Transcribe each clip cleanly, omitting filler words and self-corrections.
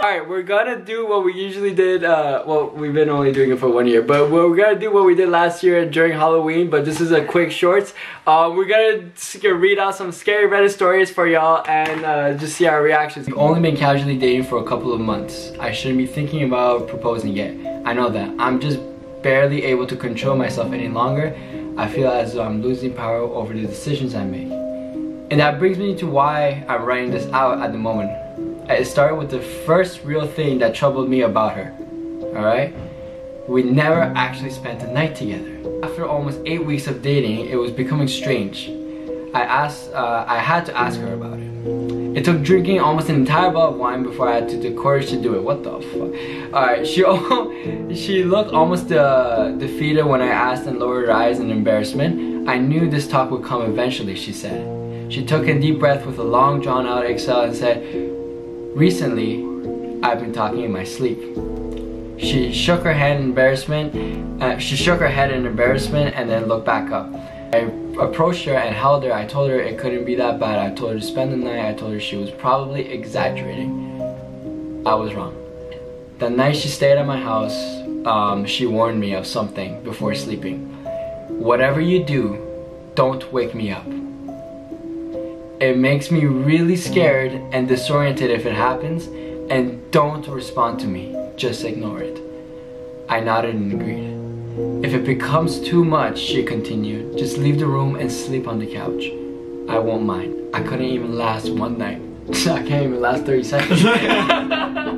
Alright, we're gonna do what we usually did, well, we've been only doing it for 1 year, but we're gonna do what we did last year during Halloween, but this is a quick shorts. We're gonna read out some scary Reddit stories for y'all and just see our reactions. We've only been casually dating for a couple of months. I shouldn't be thinking about proposing yet. I know that. I'm just barely able to control myself any longer. I feel as though I'm losing power over the decisions I make. And that brings me to why I'm writing this out at the moment. It started with the first real thing that troubled me about her. Alright? We never actually spent the night together. After almost 8 weeks of dating, it was becoming strange. I had to ask her about it. It took drinking almost an entire bottle of wine before I had the courage to do it. What the fuck? Alright, she looked almost defeated when I asked and lowered her eyes in embarrassment. I knew this talk would come eventually, she said. She took a deep breath with a long drawn out exhale and said, "Recently, I've been talking in my sleep." She shook her head in embarrassment. And then looked back up. I approached her and held her. I told her it couldn't be that bad. I told her to spend the night. I told her she was probably exaggerating. I was wrong. The night she stayed at my house, she warned me of something before sleeping. "Whatever you do, don't wake me up. It makes me really scared and disoriented if it happens, and don't respond to me. Just ignore it." I nodded and agreed. "If it becomes too much," she continued, "just leave the room and sleep on the couch. I won't mind." I couldn't even last one night. I can't even last 30 seconds.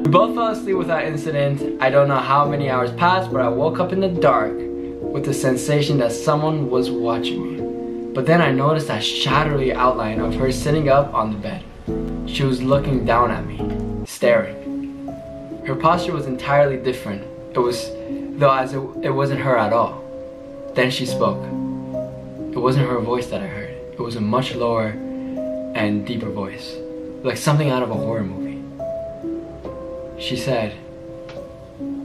We both fell asleep without incident. I don't know how many hours passed, but I woke up in the dark with the sensation that someone was watching me. But then I noticed a shadowy outline of her sitting up on the bed. She was looking down at me, staring. Her posture was entirely different. It wasn't her at all. Then she spoke. It wasn't her voice that I heard. It was a much lower and deeper voice, like something out of a horror movie. She said,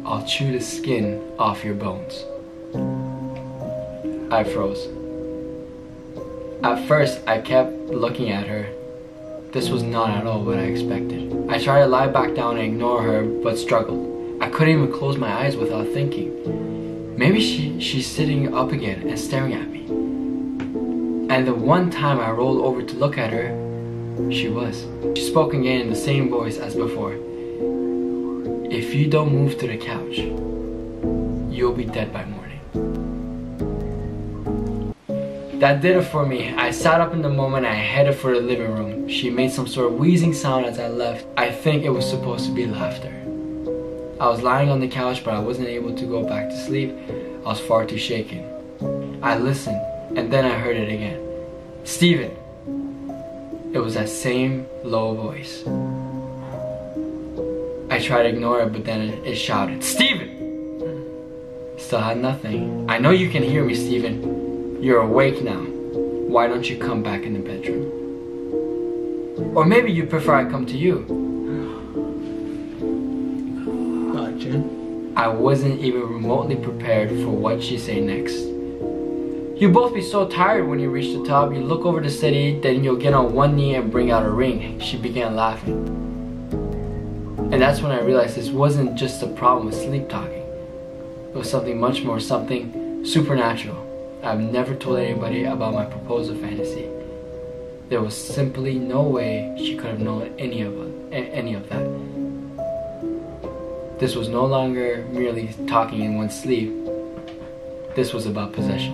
"I'll chew the skin off your bones." I froze. At first, I kept looking at her. This was not at all what I expected. I tried to lie back down and ignore her, but struggled. I couldn't even close my eyes without thinking. Maybe she's sitting up again and staring at me. And the one time I rolled over to look at her, she was. She spoke again in the same voice as before. "If you don't move to the couch, you'll be dead by morning." That did it for me. I sat up in the moment and I headed for the living room. She made some sort of wheezing sound as I left. I think it was supposed to be laughter. I was lying on the couch, but I wasn't able to go back to sleep. I was far too shaken. I listened, and then I heard it again. "Steven!" It was that same low voice. I tried to ignore it, but then it shouted, "Steven!" Still had nothing. "I know you can hear me, Steven. You're awake now. Why don't you come back in the bedroom? Or maybe you prefer I come to you." Gotcha. I wasn't even remotely prepared for what she'd say next. "You'll both be so tired when you reach the top. You look over the city, then you'll get on one knee and bring out a ring." She began laughing. And that's when I realized this wasn't just a problem with sleep talking. It was something much more, something supernatural. I've never told anybody about my proposal fantasy. There was simply no way she could have known any of that. This was no longer merely talking in one's sleep. This was about possession.